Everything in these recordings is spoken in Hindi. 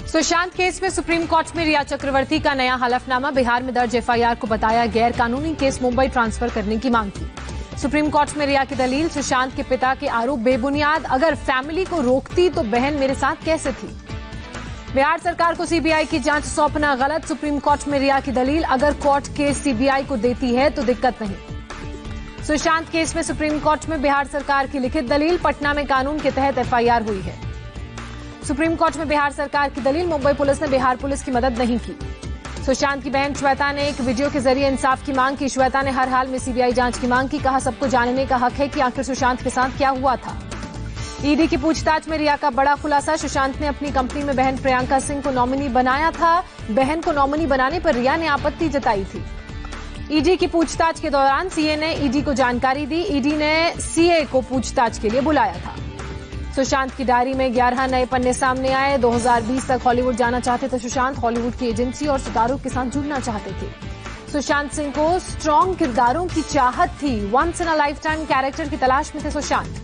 सुशांत केस में सुप्रीम कोर्ट में रिया चक्रवर्ती का नया हलफनामा। बिहार में दर्ज एफआईआर को बताया गैर कानूनी केस, मुंबई ट्रांसफर करने की मांग की। सुप्रीम कोर्ट में रिया की दलील, सुशांत के पिता के आरोप बेबुनियाद। अगर फैमिली को रोकती तो बहन मेरे साथ कैसे थी। बिहार सरकार को सीबीआई की जांच सौंपना गलत। सुप्रीम कोर्ट में रिया की दलील, अगर कोर्ट केस सीबीआई को देती है तो दिक्कत नहीं। सुशांत केस में सुप्रीम कोर्ट में बिहार सरकार की लिखित दलील, पटना में कानून के तहत एफआईआर हुई है। सुप्रीम कोर्ट में बिहार सरकार की दलील, मुंबई पुलिस ने बिहार पुलिस की मदद नहीं की। सुशांत की बहन श्वेता ने एक वीडियो के जरिए इंसाफ की मांग की। श्वेता ने हर हाल में सीबीआई जांच की मांग की। कहा, सबको जानने का हक है कि आखिर सुशांत के साथ क्या हुआ था। ईडी की पूछताछ में रिया का बड़ा खुलासा, सुशांत ने अपनी कंपनी में बहन प्रियंका सिंह को नॉमिनी बनाया था। बहन को नॉमिनी बनाने पर रिया ने आपत्ति जताई थी। ईडी की पूछताछ के दौरान सीए ने ईडी को जानकारी दी। ईडी ने सीए को पूछताछ के लिए बुलाया था। सुशांत की डायरी में 11 नए पन्ने सामने आए। 2020 तक हॉलीवुड जाना चाहते थे सुशांत। हॉलीवुड की एजेंसी और सितारों के साथ जुड़ना चाहते थे। सुशांत सिंह को स्ट्रॉन्ग किरदारों की चाहत थी। Once in a lifetime character की तलाश में थे सुशांत।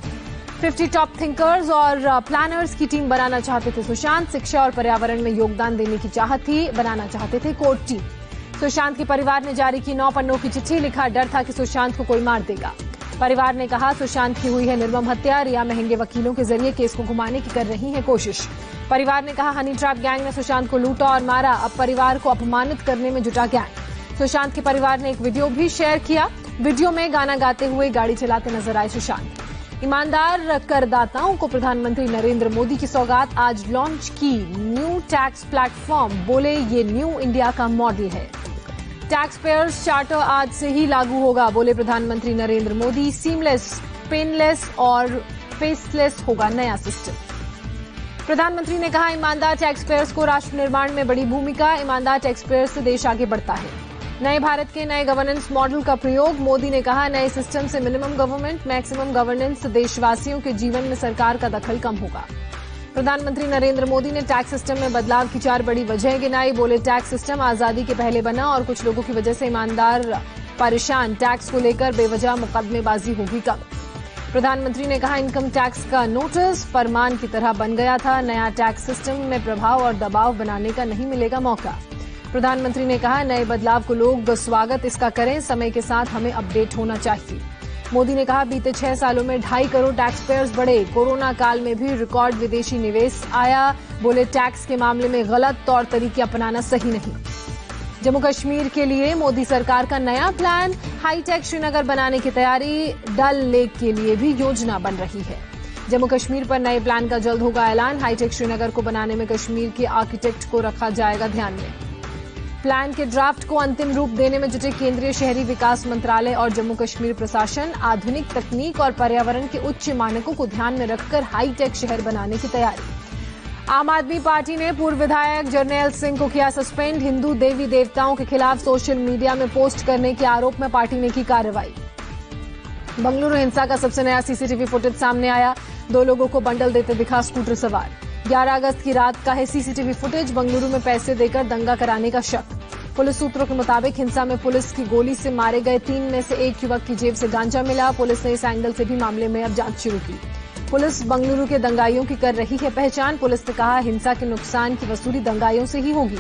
50 टॉप थिंकर्स और प्लानर्स की टीम बनाना चाहते थे सुशांत। शिक्षा और पर्यावरण में योगदान देने की चाहत थी। बनाना चाहते थे कोर टीम। सुशांत के परिवार ने जारी की 9 पन्नों की चिट्ठी। लिखा, डर था कि सुशांत को कोई मार देगा। परिवार ने कहा, सुशांत की हुई है निर्मम हत्या। रिया महंगे वकीलों के जरिए केस को घुमाने की कर रही है कोशिश। परिवार ने कहा, हनी ट्रैप गैंग ने सुशांत को लूटा और मारा। अब परिवार को अपमानित करने में जुटा गैंग। सुशांत के परिवार ने एक वीडियो भी शेयर किया। वीडियो में गाना गाते हुए गाड़ी चलाते नजर आए सुशांत। ईमानदार करदाताओं को प्रधानमंत्री नरेंद्र मोदी की सौगात। आज लॉन्च की न्यू टैक्स प्लेटफॉर्म। बोले, ये न्यू इंडिया का मॉडल है। टैक्स पेयर्स चार्टर आज से ही लागू होगा, बोले प्रधानमंत्री नरेंद्र मोदी। सीमलेस, पेनलेस और फेसलेस होगा नया सिस्टम। प्रधानमंत्री ने कहा, ईमानदार टैक्स पेयर्स को राष्ट्र निर्माण में बड़ी भूमिका। ईमानदार टैक्स पेयर्स से देश आगे बढ़ता है। नए भारत के नए गवर्नेंस मॉडल का प्रयोग। मोदी ने कहा, नए सिस्टम से मिनिमम गवर्नमेंट, मैक्सिमम गवर्नेंस। देशवासियों के जीवन में सरकार का दखल कम होगा। प्रधानमंत्री नरेंद्र मोदी ने टैक्स सिस्टम में बदलाव की 4 बड़ी वजह गिनाई। बोले, टैक्स सिस्टम आजादी के पहले बना और कुछ लोगों की वजह से ईमानदार परेशान। टैक्स को लेकर बेवजह मुकदमेबाजी होगी कब। प्रधानमंत्री ने कहा, इनकम टैक्स का नोटिस फरमान की तरह बन गया था। नया टैक्स सिस्टम में प्रभाव और दबाव बनाने का नहीं मिलेगा मौका। प्रधानमंत्री ने कहा, नए बदलाव को लोग स्वागत इसका करें। समय के साथ हमें अपडेट होना चाहिए। मोदी ने कहा, बीते 6 सालों में 2.5 करोड़ टैक्स पेयर्स बढ़े। कोरोना काल में भी रिकॉर्ड विदेशी निवेश आया। बोले, टैक्स के मामले में गलत तौर तरीके अपनाना सही नहीं। जम्मू कश्मीर के लिए मोदी सरकार का नया प्लान। हाईटेक श्रीनगर बनाने की तैयारी। डल लेक के लिए भी योजना बन रही है। जम्मू कश्मीर पर नए प्लान का जल्द होगा ऐलान। हाईटेक श्रीनगर को बनाने में कश्मीर के आर्किटेक्ट को रखा जाएगा ध्यान में। प्लान के ड्राफ्ट को अंतिम रूप देने में जुटे केंद्रीय शहरी विकास मंत्रालय और जम्मू कश्मीर प्रशासन। आधुनिक तकनीक और पर्यावरण के उच्च मानकों को ध्यान में रखकर हाईटेक शहर बनाने की तैयारी। आम आदमी पार्टी ने पूर्व विधायक जरनैल सिंह को किया सस्पेंड। हिंदू देवी देवताओं के खिलाफ सोशल मीडिया में पोस्ट करने के आरोप में पार्टी ने की कार्रवाई। बंगलुरु हिंसा का सबसे नया सीसीटीवी फुटेज सामने आया। 2 लोगों को बंडल देते दिखा स्कूटर सवार। 11 अगस्त की रात का है सीसीटीवी फुटेज। बंगलुरु में पैसे देकर दंगा कराने का शक। पुलिस सूत्रों के मुताबिक हिंसा में पुलिस की गोली से मारे गए 3 में से एक युवक की जेब से गांजा मिला। पुलिस ने इस एंगल से भी मामले में अब जांच शुरू की। पुलिस बंगलुरु के दंगाइयों की कर रही है पहचान। पुलिस ने कहा, हिंसा के नुकसान की वसूली दंगाइयों से ही होगी।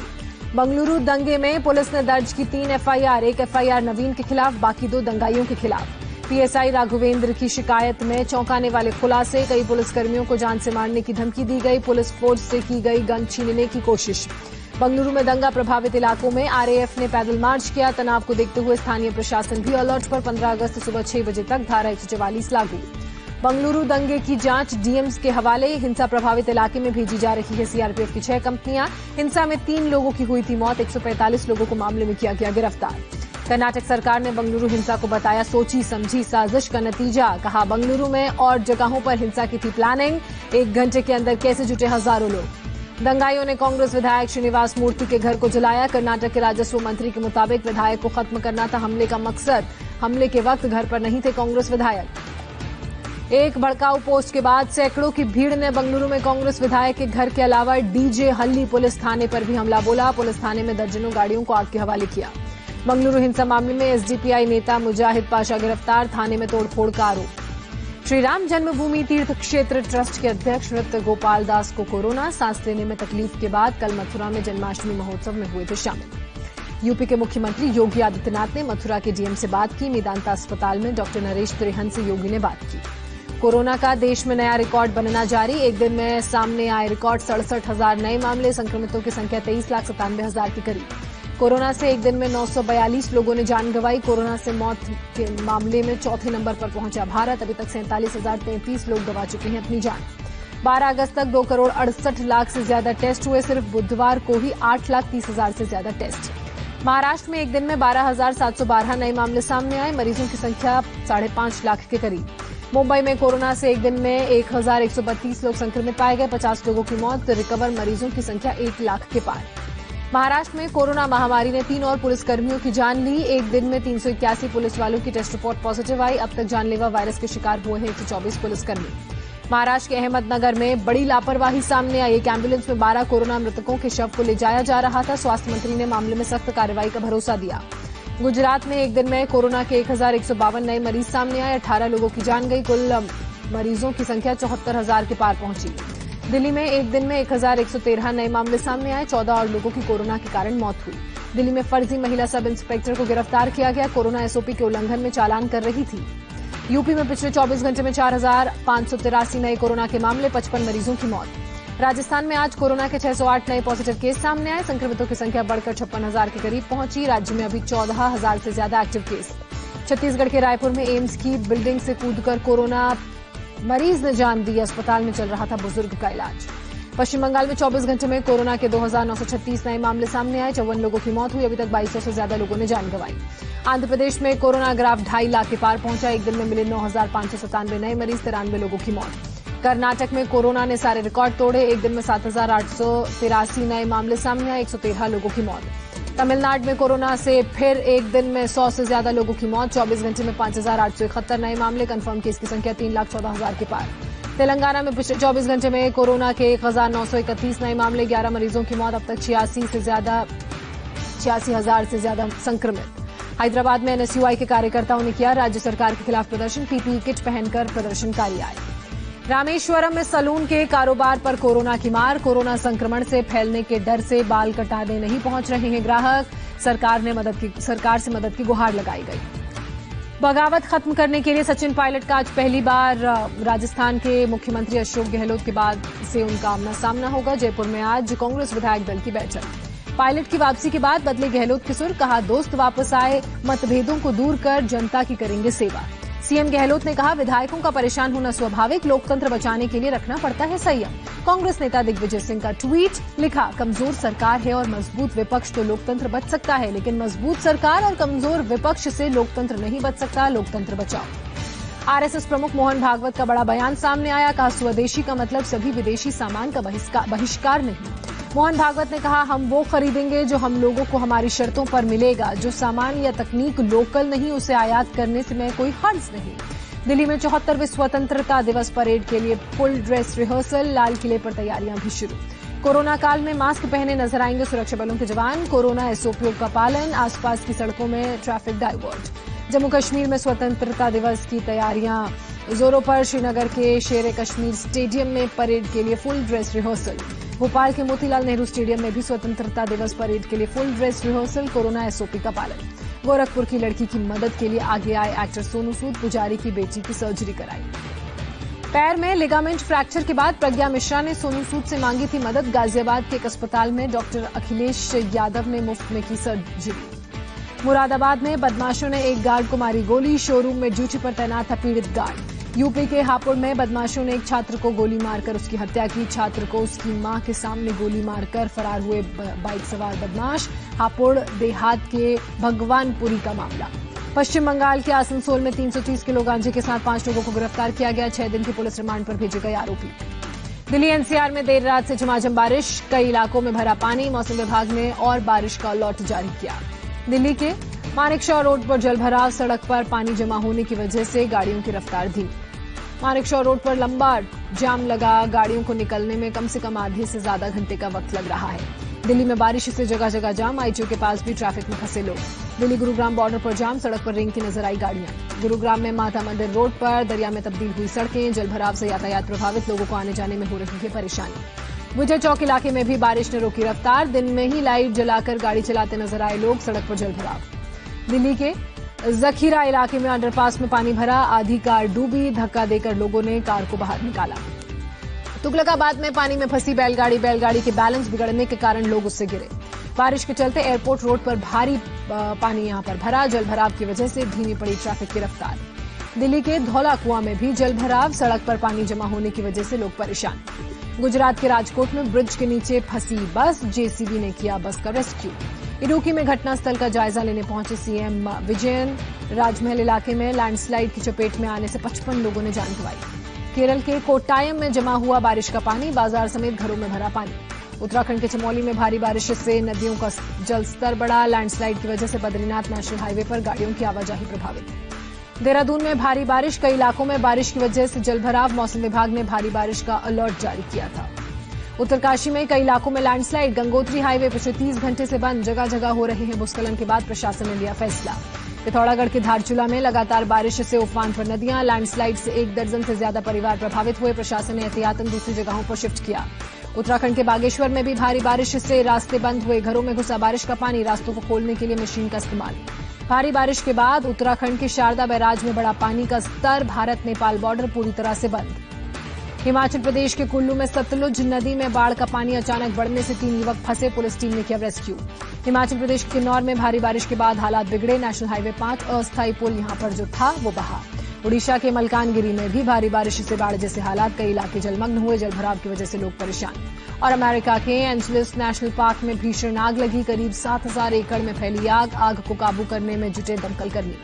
बंगलुरु दंगे में पुलिस ने दर्ज की 3 एफआईआर। 1 एफआईआर नवीन के खिलाफ, बाकी 2 दंगाइयों के खिलाफ। पीएसआई राघवेंद्र की शिकायत में चौंकाने वाले खुलासे। कई पुलिसकर्मियों को जान से मारने की धमकी दी गई। पुलिस फोर्स से की गई गन छीनने की कोशिश। बंगलुरु में दंगा प्रभावित इलाकों में आरएएफ ने पैदल मार्च किया। तनाव को देखते हुए स्थानीय प्रशासन भी अलर्ट पर। 15 अगस्त सुबह 6 बजे तक धारा 144 लागू। बंगलुरु दंगे की जांच डीएम्स के हवाले। हिंसा प्रभावित इलाके में भेजी जा रही है सीआरपीएफ की 6 कंपनियां। हिंसा में 3 लोगों की हुई थी मौत। 145 लोगों को मामले में किया गया गिरफ्तार। कर्नाटक सरकार ने बंगलुरु हिंसा को बताया सोची समझी साजिश का नतीजा। कहा, बंगलुरु में और जगहों पर हिंसा की थी प्लानिंग। 1 घंटे के अंदर कैसे जुटे हजारों लोग। दंगाइयों ने कांग्रेस विधायक श्रीनिवास मूर्ति के घर को जलाया। कर्नाटक के राजस्व मंत्री के मुताबिक विधायक को खत्म करना था हमले का मकसद। हमले के वक्त घर पर नहीं थे कांग्रेस विधायक। एक भड़काऊ पोस्ट के बाद सैकड़ों की भीड़ ने बंगलुरु में कांग्रेस विधायक के घर के अलावा डीजे हल्ली पुलिस थाने पर भी हमला बोला। पुलिस थाने में दर्जनों गाड़ियों को आग के हवाले किया। बंगलुरु हिंसा मामले में एसडीपीआई नेता मुजाहिद पाशा गिरफ्तार। थाने में तोड़फोड़ का आरोप। श्री राम जन्मभूमि तीर्थ क्षेत्र ट्रस्ट के अध्यक्ष नृत्य गोपाल दास को कोरोना, सांस लेने में तकलीफ के बाद कल मथुरा में जन्माष्टमी महोत्सव में हुए थे शामिल। यूपी के मुख्यमंत्री योगी आदित्यनाथ ने मथुरा के डीएम से बात की। मेदांता अस्पताल में डॉक्टर नरेश त्रेहन से योगी ने बात की। कोरोना का देश में नया रिकॉर्ड बनना जारी। एक दिन में सामने आए रिकॉर्ड 67,000 नए मामले, संक्रमितों की संख्या 23,97,000 के करीब। कोरोना से एक दिन में 942 लोगों ने जान गंवाई। कोरोना से मौत के मामले में चौथे नंबर पर पहुंचा भारत। अभी तक 47,033 लोग गंवा चुके हैं अपनी जान। 12 अगस्त तक 2,68,00,000 से ज्यादा टेस्ट हुए। सिर्फ बुधवार को ही 8,30,000 से ज्यादा टेस्ट। महाराष्ट्र में एक दिन में 12,712 नए मामले सामने आए। मरीजों की संख्या 5.5 लाख के करीब। मुंबई में कोरोना से एक दिन में 1,132 लोग संक्रमित पाए गए। 50 लोगों की मौत। रिकवर मरीजों की संख्या 1 लाख के पार। महाराष्ट्र में कोरोना महामारी ने 3 और पुलिसकर्मियों की जान ली। एक दिन में 381 पुलिस वालों की टेस्ट रिपोर्ट पॉजिटिव आई। अब तक जानलेवा वायरस के शिकार हुए हैं 124 पुलिसकर्मी। महाराष्ट्र के अहमदनगर में बड़ी लापरवाही सामने आई। एक एम्बुलेंस में 12 कोरोना मृतकों के शव को ले जाया जा रहा था। स्वास्थ्य मंत्री ने मामले में सख्त कार्रवाई का भरोसा दिया। गुजरात में एक दिन में कोरोना के 1,152 नए मरीज सामने आए। 18 लोगों की जान गई। कुल मरीजों की संख्या 74,000 के पार पहुंची। दिल्ली में एक दिन में 1,113 नए मामले सामने आए। 14 और लोगों की कोरोना के कारण मौत हुई। दिल्ली में फर्जी महिला सब इंस्पेक्टर को गिरफ्तार किया गया। कोरोना एसओपी के उल्लंघन में चालान कर रही थी। यूपी में पिछले 24 घंटे में 4,583 नए कोरोना के मामले, 55 मरीजों की मौत। राजस्थान में आज कोरोना के 608 नए पॉजिटिव केस सामने आए। संक्रमितों की संख्या बढ़कर 56,000 के करीब पहुंची। राज्य में अभी 14,000 से ज्यादा एक्टिव केस। छत्तीसगढ़ के रायपुर में एम्स की बिल्डिंग से कूदकर कोरोना मरीज ने जान दी। अस्पताल में चल रहा था बुजुर्ग का इलाज। पश्चिम बंगाल में 24 घंटे में कोरोना के 2,936 नए मामले सामने आए। 54 लोगों की मौत हुई। अभी तक 2,200 से ज्यादा लोगों ने जान गंवाई। आंध्र प्रदेश में कोरोना ग्राफ 2.5 लाख के पार पहुंचा। एक दिन में मिले 9,597 नए मरीज, 93 लोगों की मौत। कर्नाटक में कोरोना ने सारे रिकॉर्ड तोड़े। एक दिन में 7,883 नए मामले सामने आए। 113 लोगों की मौत। तमिलनाडु में कोरोना से फिर एक दिन में 100 से ज्यादा लोगों की मौत। 24 घंटे में 5,871 नए मामले। कन्फर्म केस की संख्या 3,14,000 के पार। तेलंगाना में पिछले 24 घंटे में कोरोना के 1,931 नए मामले, 11 मरीजों की मौत। अब तक 86,000 से ज्यादा संक्रमित। हैदराबाद में एनएसयूआई के कार्यकर्ताओं ने किया राज्य सरकार के खिलाफ प्रदर्शन। पीपीई किट पहनकर प्रदर्शनकारी आए। रामेश्वरम में सलून के कारोबार पर कोरोना की मार। कोरोना संक्रमण से फैलने के डर से बाल कटाने नहीं पहुंच रहे हैं ग्राहक। सरकार से मदद की गुहार लगाई गई। बगावत खत्म करने के लिए सचिन पायलट का आज पहली बार राजस्थान के मुख्यमंत्री अशोक गहलोत के बाद से उनका आमना सामना होगा। जयपुर में आज कांग्रेस विधायक दल की बैठक। पायलट की वापसी के बाद बदले गहलोत के सुर। कहा दोस्त वापस आए, मतभेदों को दूर कर जनता की करेंगे सेवा। सीएम गहलोत ने कहा विधायकों का परेशान होना स्वाभाविक, लोकतंत्र बचाने के लिए रखना पड़ता है संयम। कांग्रेस नेता दिग्विजय सिंह का ट्वीट। लिखा कमजोर सरकार है और मजबूत विपक्ष तो लोकतंत्र बच सकता है, लेकिन मजबूत सरकार और कमजोर विपक्ष से लोकतंत्र नहीं बच सकता। लोकतंत्र बचाओ। आरएसएस प्रमुख मोहन भागवत का बड़ा बयान सामने आया। कहा स्वदेशी का मतलब सभी विदेशी सामान का बहिष्कार नहीं। मोहन भागवत ने कहा हम वो खरीदेंगे जो हम लोगों को हमारी शर्तों पर मिलेगा। जो सामान या तकनीक लोकल नहीं उसे आयात करने से में कोई हर्ज नहीं। दिल्ली में 74वें स्वतंत्रता दिवस परेड के लिए फुल ड्रेस रिहर्सल। लाल किले पर तैयारियां भी शुरू। कोरोना काल में मास्क पहने नजर आएंगे सुरक्षा बलों के जवान। कोरोना एसओपी का पालन। आसपास की सड़कों में ट्रैफिक डाइवर्ट। जम्मू कश्मीर में स्वतंत्रता दिवस की तैयारियां जोरों पर। श्रीनगर के शेर कश्मीर स्टेडियम में परेड के लिए फुल ड्रेस रिहर्सल। भोपाल के मोतीलाल नेहरू स्टेडियम में भी स्वतंत्रता दिवस परेड के लिए full dress rehearsal. Corona SOP का पालन। गोरखपुर की लड़की की मदद के लिए आगे आए एक्टर सोनू सूद। पुजारी की बेटी की सर्जरी कराई। पैर में लिगामेंट फ्रैक्चर के बाद प्रज्ञा मिश्रा ने सोनू सूद से मांगी थी मदद। गाजियाबाद के एक अस्पताल में डॉक्टर अखिलेश यादव ने मुफ्त में की सर्जरी। मुरादाबाद में बदमाशों ने एक गार्ड को मारी गोली। शोरूम में ड्यूटी पर तैनात था पीड़ित गार्ड। यूपी के हापुड़ में बदमाशों ने एक छात्र को गोली मारकर उसकी हत्या की। छात्र को उसकी मां के सामने गोली मारकर फरार हुए बाइक सवार बदमाश। हापुड़ देहात के भगवानपुरी का मामला। पश्चिम बंगाल के आसनसोल में 330 किलो गांजे के साथ 5 लोगों को गिरफ्तार किया गया। 6 दिन की पुलिस रिमांड पर भेजे गए आरोपी। दिल्ली एनसीआर में देर रात से झमाझम बारिश। कई इलाकों में भरा पानी। मौसम विभाग ने और बारिश का अलर्ट जारी किया। दिल्ली के मानेकशॉ रोड पर जलभराव। सड़क पर पानी जमा होने की वजह से गाड़ियों की रफ्तार धीमी। मानेकशॉ रोड पर लंबा जाम लगा। गाड़ियों को निकलने में कम से कम आधे से ज्यादा घंटे का वक्त लग रहा है। दिल्ली में बारिश से जगह जगह जाम। आईटीओ के पास भी ट्रैफिक में फंसे लोग। दिल्ली गुरुग्राम बॉर्डर पर जाम, सड़क पर रेंगती नजर आई गाड़ियां। गुरुग्राम में माता मंदिर रोड पर दरिया में तब्दील हुई सड़कें, जलभराव से यातायात प्रभावित, लोगों को आने जाने में हो रही है परेशानी। विजय चौक इलाके में भी बारिश ने रोकी रफ्तार, दिन में ही लाइट जलाकर गाड़ी चलाते नजर आए लोग, सड़क पर जलभराव। दिल्ली के जखीरा इलाके में अंडरपास में पानी भरा, आधी कार डूबी, धक्का देकर लोगों ने कार को बाहर निकाला। तुगलकाबाद में पानी में फंसी बैलगाड़ी के बैलेंस बिगड़ने के कारण लोग उससे गिरे। बारिश के चलते एयरपोर्ट रोड पर भारी पानी यहां पर भरा, जलभराव की वजह से धीमी पड़ी ट्रैफिक की रफ्तार। दिल्ली के धौला कुआं में भी जलभराव, सड़क पर पानी जमा होने की वजह से लोग परेशान। गुजरात के राजकोट में ब्रिज के नीचे फंसी बस, जेसीबी ने किया बस का रेस्क्यू। इडुक्की में घटनास्थल का जायजा लेने पहुंचे सीएम विजयन। राजमहल इलाके में लैंडस्लाइड की चपेट में आने से 55 लोगों ने जान गंवाई। केरल के कोट्टायम में जमा हुआ बारिश का पानी, बाजार समेत घरों में भरा पानी। उत्तराखंड के चमोली में भारी बारिश से नदियों का जलस्तर बढ़ा, लैंडस्लाइड की वजह से बद्रीनाथ नेशनल हाईवे पर गाड़ियों की आवाजाही प्रभावित। देहरादून में भारी बारिश, कई इलाकों में बारिश की वजह से जलभराव, मौसम विभाग ने भारी बारिश का अलर्ट जारी किया था। उत्तरकाशी में कई इलाकों में लैंडस्लाइड, गंगोत्री हाईवे पिछले 30 घंटे से बंद, जगह जगह हो रहे हैं भूस्खलन के बाद प्रशासन ने लिया फैसला। पिथौरागढ़ के धारचूला में लगातार बारिश से उफान पर नदियां, लैंडस्लाइड से 1 दर्जन से ज्यादा परिवार प्रभावित हुए, प्रशासन ने एहतियातन दूसरी जगहों पर शिफ्ट किया। उत्तराखंड के बागेश्वर में भी भारी बारिश से रास्ते बंद हुए, घरों में घुसा बारिश का पानी, रास्तों को खोलने के लिए मशीन का इस्तेमाल। भारी बारिश के बाद उत्तराखंड के शारदा बैराज में बढ़ा पानी का स्तर, भारत नेपाल बॉर्डर पूरी तरह से बंद। हिमाचल प्रदेश के कुल्लू में सतलुज नदी में बाढ़ का पानी अचानक बढ़ने से 3 युवक फंसे, पुलिस टीम ने किया रेस्क्यू। हिमाचल प्रदेश के किन्नौर में भारी बारिश के बाद हालात बिगड़े, नेशनल हाईवे 5 अस्थायी पुल यहां पर जो था वो बहा। ओडिशा के मलकानगिरी में भी भारी बारिश से बाढ़ जैसे हालात, कई इलाके जलमग्न हुए, जलभराव की वजह से लोग परेशान। और अमेरिका के एंजलिस नेशनल पार्क में भीषण आग लगी, करीब 7,000 एकड़ में फैली आग को काबू करने में जुटे दमकल कर्मी।